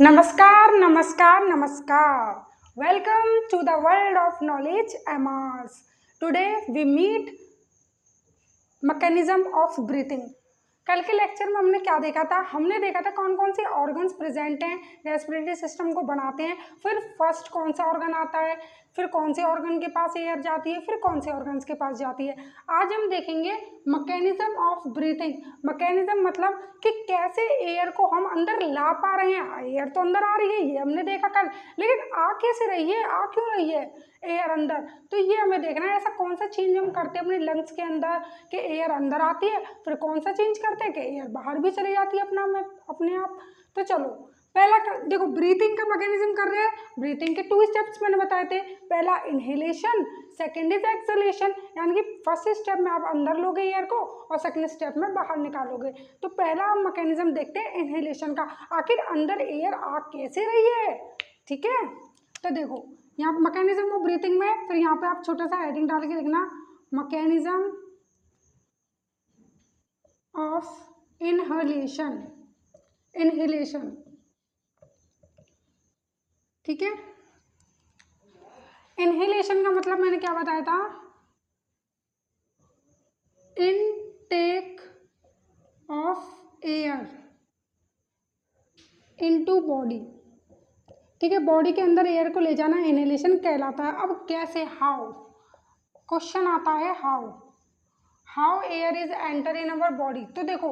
नमस्कार नमस्कार नमस्कार. Welcome to the world of knowledge MRs. Today we meet mechanism of breathing. कल के लेक्चर में हमने क्या देखा था? हमने देखा था कौन कौन से ऑर्गन्स प्रेजेंट हैं, रेस्पिरेटरी सिस्टम को बनाते हैं, फिर फर्स्ट कौन सा ऑर्गन आता है, फिर कौन से ऑर्गन के पास एयर जाती है, फिर कौन से ऑर्गन्स के पास जाती है. आज हम देखेंगे मैकेनिज्म ऑफ ब्रीथिंग. मैकेनिज्म मतलब कि कैसे एयर को हम अंदर ला पा रहे हैं. एयर तो अंदर आ रही है, ये हमने देखा कल, लेकिन आ कैसे रही है, आ क्यों रही है एयर अंदर, तो ये हमें देखना है. ऐसा कौन सा चेंज हम करते हैं अपने लंग्स के अंदर कि एयर अंदर आती है, फिर कौन सा चेंज करते हैं कि एयर बाहर भी चली जाती है अपने आप. तो चलो पहला देखो, ब्रीथिंग का मैकेनिज्म कर रहे हैं. ब्रीथिंग के 2 स्टेप्स मैंने बताए थे. पहला इनहेलेशन, सेकेंड इज एक्सहेलेशन. यानी कि फर्स्ट स्टेप में आप अंदर लोगे एयर को और सेकेंड स्टेप में बाहर निकालोगे. तो पहला हम मैकेनिज्म देखते हैं इनहेलेशन का. आखिर अंदर एयर आ कैसे रही है, ठीक है. तो देखो यहाँ मैकेनिज्म ऑफ ब्रीथिंग में, फिर यहाँ पे आप छोटा सा हेडिंग डाल के देखना, मैकेनिज्म ऑफ इनहेलेशन. इनहेलेशन, ठीक है. इनहेलेशन का मतलब मैंने क्या बताया था? Intake of air into body, ठीक है. बॉडी के अंदर एयर को ले जाना इनहेलेशन कहलाता है. अब कैसे, हाउ, क्वेश्चन आता है how air is enter in our body. तो देखो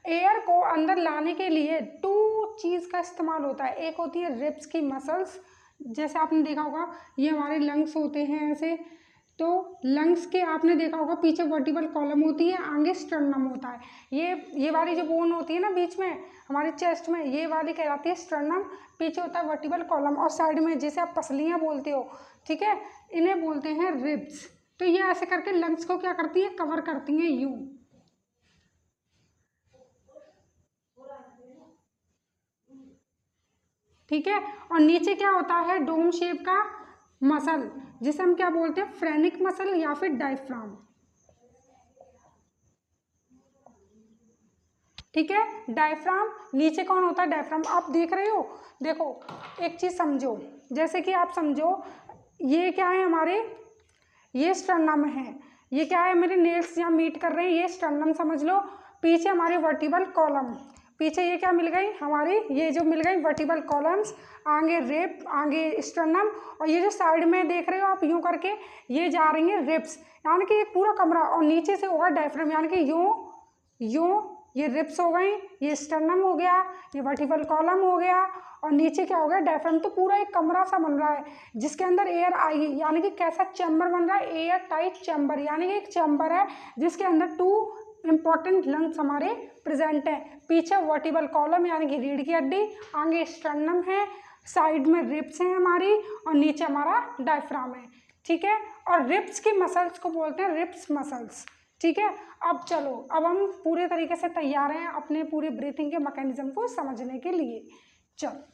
एयर को अंदर लाने के लिए 2 चीज़ का इस्तेमाल होता है. एक होती है रिब्स की मसल्स, जैसे आपने देखा होगा ये हमारे लंग्स होते हैं ऐसे. तो लंग्स के आपने देखा होगा पीछे वर्टिबल कॉलम होती है, आगे स्टर्नम होता है. ये वाली जो बोन होती है ना बीच में हमारे चेस्ट में, ये वाली कहलाती है स्टर्नम. पीछे होता है वर्टिबल कॉलम और साइड में जिसे आप पसलियाँ बोलते हो, ठीक है, इन्हें बोलते हैं रिब्स. तो ये ऐसे करके लंग्स को क्या करती है, कवर करती हैं यूं, ठीक है. और नीचे क्या होता है, डोम शेप का मसल, जिसे हम क्या बोलते हैं, फ्रेनिक मसल या फिर डायफ्राम, ठीक है. डायफ्राम नीचे कौन होता है, डायफ्राम. आप देख रहे हो, देखो एक चीज़ समझो, जैसे कि आप समझो ये क्या है हमारे, ये स्टर्नम है. ये क्या है, मेरे नेल्स यहाँ मीट कर रहे हैं, ये स्टर्नम समझ लो. पीछे हमारी वर्टिबल कॉलम, पीछे ये क्या मिल गई हमारी, ये जो मिल गई वर्टिबल कॉलम्स, आगे रिब, आगे स्टर्नम, और ये जो साइड में देख रहे हो आप यूं करके, ये जा रही हैं रिब्स. यानी कि एक पूरा कमरा, और नीचे से होगा डायफ्राम. यानी कि यूं ये रिब्स हो गई, ये स्टर्नम हो गया, ये वर्टिबल कॉलम हो गया, और नीचे क्या हो गया, डायफ्राम. तो पूरा एक कमरा सा बन रहा है जिसके अंदर एयर आएगी. यानी कि कैसा चैम्बर बन रहा है, एयर टाइट चैम्बर. यानी कि एक चैम्बर है जिसके अंदर 2 इंपॉर्टेंट लंग्स हमारे प्रेजेंट हैं. पीछे वर्टिबल कॉलम यानी कि रीढ़ की हड्डी, आगे स्टर्नम है, साइड में रिब्स हैं हमारी, और नीचे हमारा डायफ्राम है, ठीक है. और रिब्स की मसल्स को बोलते हैं रिब्स मसल्स, ठीक है. अब चलो, अब हम पूरे तरीके से तैयार हैं अपने पूरे ब्रीथिंग के मैकेनिज्म को समझने के लिए. चलो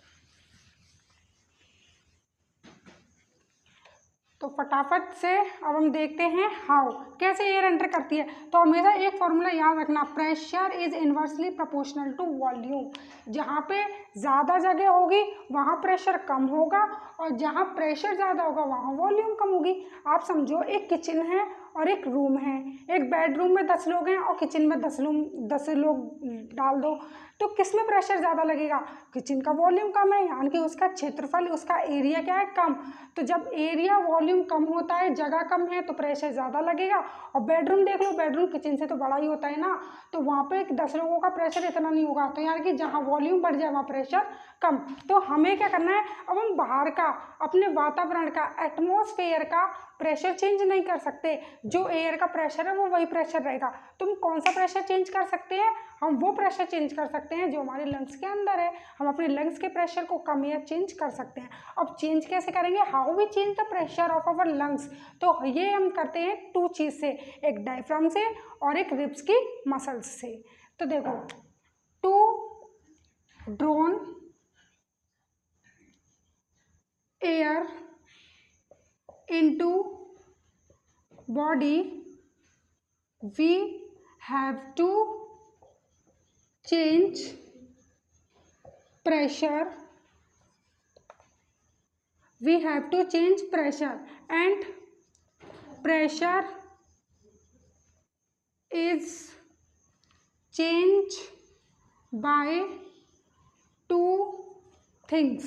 तो फटाफट से अब हम देखते हैं हाउ, कैसे एयर एंटर करती है. तो हमेशा एक फॉर्मूला याद रखना, pressure is inversely proportional to volume. जहाँ पे ज़्यादा जगह होगी वहाँ प्रेशर कम होगा, और जहाँ प्रेशर ज़्यादा होगा वहाँ वॉल्यूम कम होगी. आप समझो एक किचन है और एक रूम है. एक बेडरूम में 10 लोग हैं और किचन में 10 लोग डाल दो, तो किस में प्रेशर ज़्यादा लगेगा, किचन का वॉल्यूम कम है, यानी कि उसका क्षेत्रफल, उसका एरिया क्या है, कम. तो जब एरिया वॉल्यूम कम होता है, जगह कम है, तो प्रेशर ज़्यादा लगेगा. और बेडरूम देख लो, बेडरूम किचन से तो बड़ा ही होता है ना, तो वहाँ पे 10 लोगों का प्रेशर इतना नहीं होगा. तो यानी कि जहाँ वॉल्यूम बढ़ जाए वहाँ प्रेशर कम. तो हमें क्या करना है, अब हम बाहर का, अपने वातावरण का, एटमॉस्फेयर का प्रेशर चेंज नहीं कर सकते. जो एयर का प्रेशर है वो वही प्रेशर रहेगा. तुम कौन सा प्रेशर चेंज कर सकते हैं, हम वो प्रेशर चेंज कर सकते हैं जो हमारे लंग्स के अंदर है. हम अपने लंग्स के प्रेशर को कम या चेंज कर सकते हैं. अब चेंज कैसे करेंगे, how we change the pressure of our lungs. तो ये हम करते हैं 2 चीज़ से, एक डायफ्राम से और एक रिब्स की मसल्स से. तो देखो, to drawn air into body we have to change pressure, we have to change pressure, and pressure is changed by two things.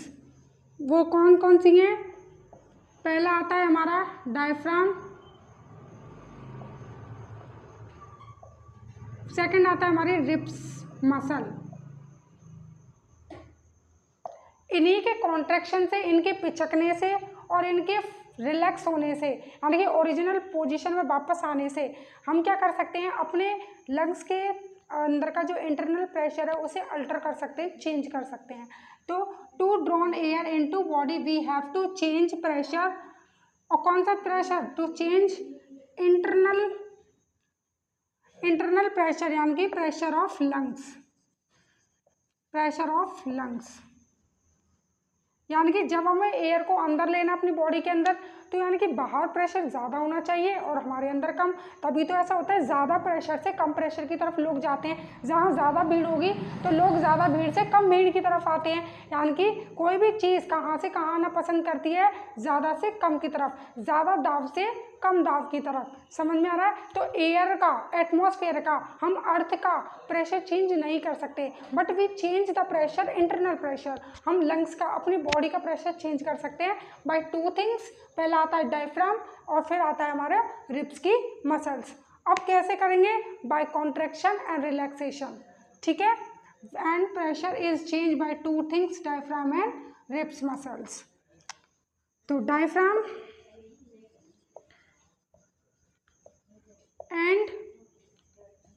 वो कौन कौन सी हैं? पहला आता है हमारा डायफ्राम, सेकंड आता है हमारी रिब्स मसल। इन्हीं के कॉन्ट्रैक्शन से, इनके पिचकने से और इनके रिलैक्स होने से, यानी कि ओरिजिनल पोजीशन में वापस आने से हम क्या कर सकते हैं, अपने लंग्स के अंदर का जो इंटरनल प्रेशर है उसे अल्टर कर सकते हैं, चेंज कर सकते हैं। तो to drawn air into body we have to change pressure, और कौन सा प्रेशर? टू चेंज इंटरनल प्रेशर, यानी कि pressure of lungs, pressure of lungs. यानी कि जब हमें एयर को अंदर लेना अपनी बॉडी के अंदर, तो यानी कि बाहर प्रेशर ज़्यादा होना चाहिए और हमारे अंदर कम। तभी तो ऐसा होता है, ज़्यादा प्रेशर से कम प्रेशर की तरफ लोग जाते हैं। जहाँ ज़्यादा भीड़ होगी तो लोग ज़्यादा भीड़ से कम भीड़ की तरफ आते हैं। यानी कि कोई भी चीज़ कहाँ से कहाँ आना पसंद करती है, ज़्यादा से कम की तरफ, ज़्यादा दाब से कम दाब की तरफ। समझ में आ रहा है? तो एयर का, एटमॉस्फेयर का, हम अर्थ का प्रेशर चेंज नहीं कर सकते, but we change the pressure, internal pressure. हम लंग्स का, अपनी बॉडी का प्रेशर चेंज कर सकते हैं बाय टू थिंग्स। पहला आता है डायफ्राम और फिर आता है हमारे रिब्स की मसल्स। अब कैसे करेंगे? By contraction and relaxation. ठीक है? And pressure is change by two things, diaphragm and ribs muscles. तो diaphragm and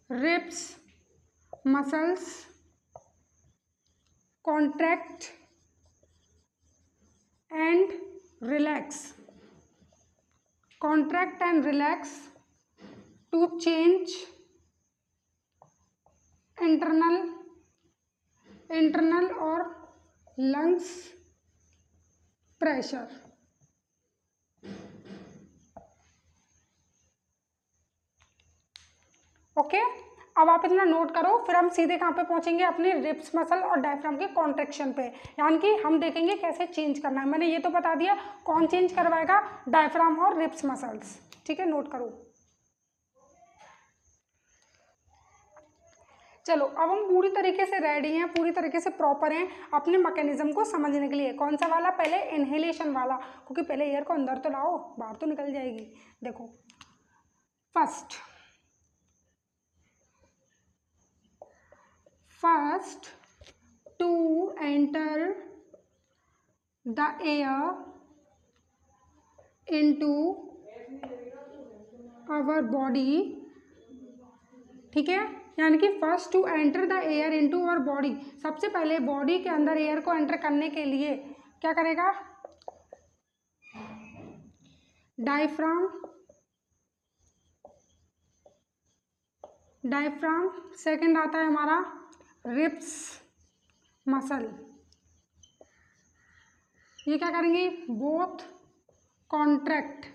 ribs muscles contract and relax, contract and relax to change internal or lungs pressure। Okay, अब आप इतना note करो, फिर हम सीधे कहाँ पे पहुँचेंगे, अपने रिब्स मसल और डायफ्राम के कॉन्ट्रैक्शन पे। यानी कि हम देखेंगे कैसे चेंज करना है। मैंने ये तो बता दिया कौन चेंज करवाएगा, डायफ्राम और रिब्स मसल्स। ठीक है, नोट करो। चलो, अब हम पूरी तरीके से रेडी हैं, पूरी तरीके से प्रॉपर हैं अपने मैकेनिज्म को समझने के लिए। कौन सा वाला? पहले इनहेलेशन वाला, क्योंकि पहले एयर को अंदर तो लाओ, बाहर तो निकल जाएगी। देखो, first to enter the air into our body। ठीक है, यानी कि first to enter the air into our body, सबसे पहले बॉडी के अंदर एयर को एंटर करने के लिए क्या करेगा? डायफ्राम, सेकंड आता है हमारा रिब्स मसल। ये क्या करेंगे? बोथ कॉन्ट्रैक्ट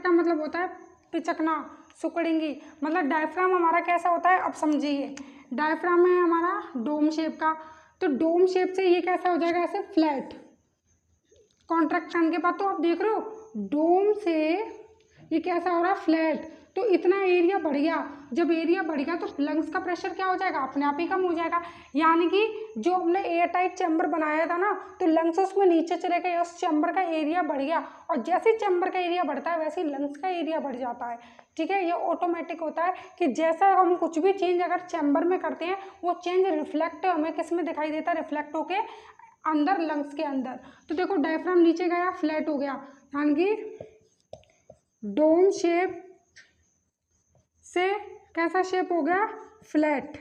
का मतलब होता है पिचकना, सिकुड़ेंगी। मतलब डायफ्राम हमारा कैसा होता है, अब समझिए। डायफ्राम है हमारा डोम शेप का, तो डोम शेप से ये कैसा हो जाएगा? ऐसे फ्लैट। कॉन्ट्रैक्शन के बाद तो आप देख रहे हो डोम से ये कैसा हो रहा है? फ्लैट। तो इतना एरिया बढ़ गया, जब एरिया बढ़ गया तो लंग्स का प्रेशर क्या हो जाएगा? अपने आप ही कम हो जाएगा। यानी कि जो हमने एयर टाइट चैम्बर बनाया था ना, तो लंग्स उसमें नीचे चले गए, उस चैम्बर का एरिया बढ़ गया, और जैसे चैम्बर का एरिया बढ़ता है वैसे ही लंग्स का एरिया बढ़ जाता है। ठीक है, ये ऑटोमेटिक होता है कि जैसा हम कुछ भी चेंज अगर चैम्बर में करते हैं, वो चेंज रिफ्लेक्ट हमें किस में दिखाई देता है? रिफ्लेक्ट होके अंदर, लंग्स के अंदर। तो देखो, डायफ्राम नीचे गया, फ्लैट हो गया, यानी कि डोम शेप से कैसा शेप हो गया? फ्लैट।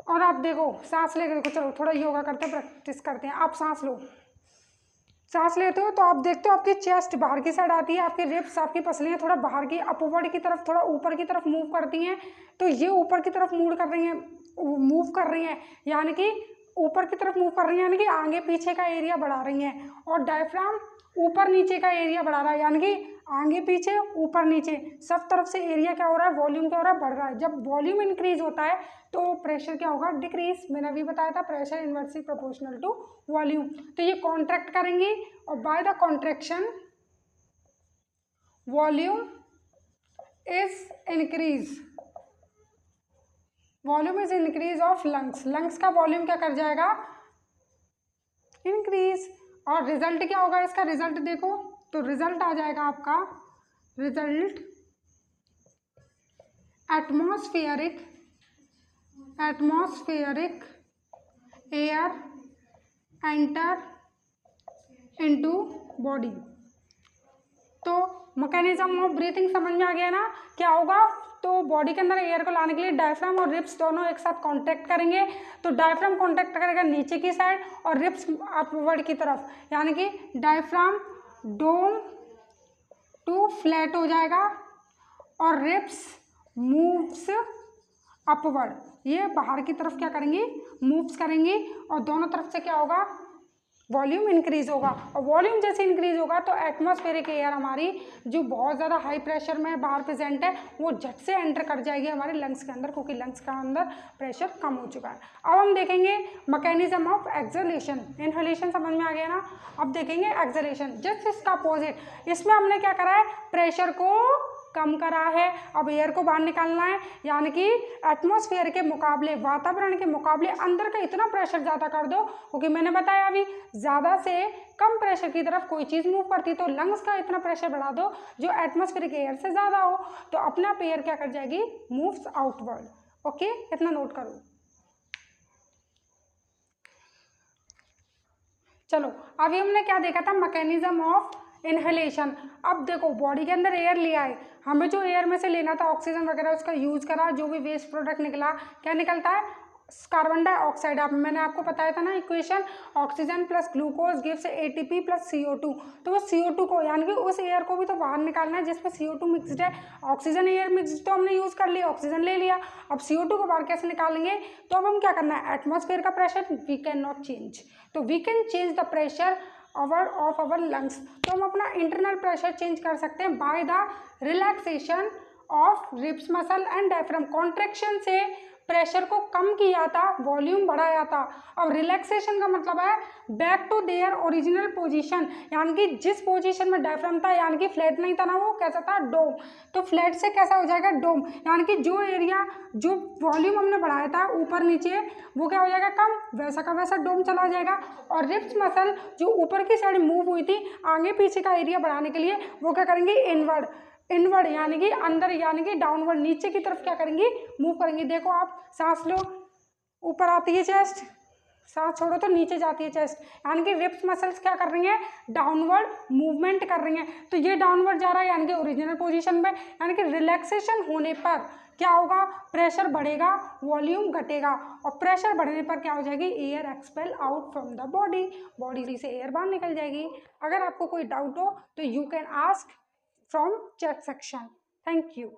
और आप देखो, सांस लेकर देखो, चलो थोड़ा योगा करते हैं, प्रैक्टिस करते हैं। आप सांस लो, सांस लेते हो तो आप देखते हो आपकी चेस्ट बाहर की साइड आती है, आपकी रिब्स, आपकी पसलियाँ थोड़ा बाहर की, अपवर्ड की तरफ, थोड़ा ऊपर की तरफ मूव करती हैं। तो ये ऊपर की तरफ मूव कर रही हैं, यानी कि ऊपर की तरफ मूव कर रही हैं, यानी कि आगे पीछे का एरिया बढ़ा रही हैं। और डायफ्राम ऊपर नीचे का एरिया बढ़ा रहा है, यानी कि आगे पीछे ऊपर नीचे सब तरफ से एरिया क्या हो रहा है, वॉल्यूम क्या हो रहा है, बढ़ रहा है। जब वॉल्यूम इंक्रीज होता है तो प्रेशर क्या होगा, डिक्रीज। मैंने अभी बताया था pressure inversely proportional to volume. तो ये कॉन्ट्रैक्ट करेंगी और by the contraction volume is increase, volume is increase of lungs, lungs का वॉल्यूम क्या कर जाएगा, इंक्रीज। और रिजल्ट क्या होगा इसका, रिजल्ट देखो तो रिजल्ट आ जाएगा आपका, result atmospheric air enter into body. तो मैकेनिज्म ऑफ ब्रीथिंग समझ में आ गया ना, क्या होगा, तो बॉडी के अंदर एयर को लाने के लिए डायफ्राम और रिब्स दोनों एक साथ कांटेक्ट करेंगे। तो डायफ्राम कांटेक्ट करेगा नीचे की साइड और रिब्स अपवर्ड की तरफ, यानी कि डायफ्राम डोम टू फ्लैट हो जाएगा और रिब्स मूव्स अपवर्ड, ये बाहर की तरफ क्या करेंगी, मूव्स करेंगी और दोनों तरफ से क्या होगा, वॉल्यूम इंक्रीज होगा। और वॉल्यूम जैसे इंक्रीज होगा तो एटमॉस्फेरिक एयर हमारी जो बहुत ज़्यादा हाई प्रेशर में बाहर प्रेजेंट है वो झट से एंटर कर जाएगी हमारे लंग्स के अंदर, क्योंकि लंग्स के अंदर प्रेशर कम हो चुका है। अब हम देखेंगे मैकेनिज्म ऑफ एक्सलेशन। इनहेलेशन समझ में आ गया ना, अब देखेंगे एक्सलेशन, जस्ट इसका अपोजिट। इसमें हमने क्या करा है, प्रेशर को कम करा है, अब एयर को बाहर निकालना है, यानी कि एटमॉस्फेयर के मुकाबले, वातावरण के मुकाबले अंदर का इतना प्रेशर ज़्यादा कर दो, क्योंकि मैंने बताया अभी ज़्यादा से कम प्रेशर की तरफ कोई चीज़ मूव करती, तो लंग्स का इतना प्रेशर बढ़ा दो जो एटमॉस्फेयर के एयर से ज़्यादा हो, तो अपना एयर क्या कर जाएगी, मूव्स आउटवर्ड। ओके, इतना नोट करो। चलो अभी हमने क्या देखा था, मैकेनिज्म ऑफ इनहेलेशन। अब देखो बॉडी के अंदर एयर लिया है, हमें जो एयर में से लेना था ऑक्सीजन वगैरह उसका यूज़ करा, जो भी वेस्ट प्रोडक्ट निकला क्या निकलता है, कार्बन डाइऑक्साइड। अब मैंने आपको बताया था ना equation, oxygen plus glucose gives ATP plus CO2। तो वो CO2 को, यानी कि उस एयर को भी तो बाहर निकालना है जिसमें CO2 मिक्सड है। ऑक्सीजन एयर मिक्सड तो हमने यूज़ कर लिया, ऑक्सीजन ले लिया, अब CO2 को बाहर कैसे निकालेंगे, तो अब हम क्या करना है, एटमॉस्फेयर का pressure we can not change, तो we can change the pressure of our lungs. तो हम अपना इंटरनल प्रेशर चेंज कर सकते हैं by the relaxation of ribs muscle and diaphragm. Contraction से प्रेशर को कम किया था, वॉल्यूम बढ़ाया था। अब रिलैक्सेशन का मतलब है back to their original position, यानी कि जिस पोजीशन में डायफ्राम था, यानी कि फ्लैट नहीं था ना, वो कैसा था, डोम। तो फ्लैट से कैसा हो जाएगा, डोम, यानी कि जो एरिया, जो वॉल्यूम हमने बढ़ाया था ऊपर नीचे, वो क्या हो जाएगा, कम, वैसा का वैसा डोम चला जाएगा। और रिब्स मसल जो ऊपर की साइड मूव हुई थी आगे पीछे का एरिया बढ़ाने के लिए, वो क्या करेंगे, इनवर्ड, इनवर्ड यानी कि अंदर, यानी कि डाउनवर्ड, नीचे की तरफ क्या करेंगी, मूव करेंगी। देखो आप सांस लो, ऊपर आती है चेस्ट, सांस छोड़ो तो नीचे जाती है चेस्ट, यानी कि रिब्स मसल्स क्या कर रही हैं, डाउनवर्ड मूवमेंट कर रही हैं। तो ये डाउनवर्ड जा रहा है यानी कि ओरिजिनल पोजीशन में, यानी कि रिलैक्सेशन होने पर क्या होगा, प्रेशर बढ़ेगा, वॉल्यूम घटेगा, और प्रेशर बढ़ने पर क्या हो जाएगी, air expel out from the body, body से एयर बाहर निकल जाएगी। अगर आपको कोई डाउट हो तो you can ask from chat section. Thank you.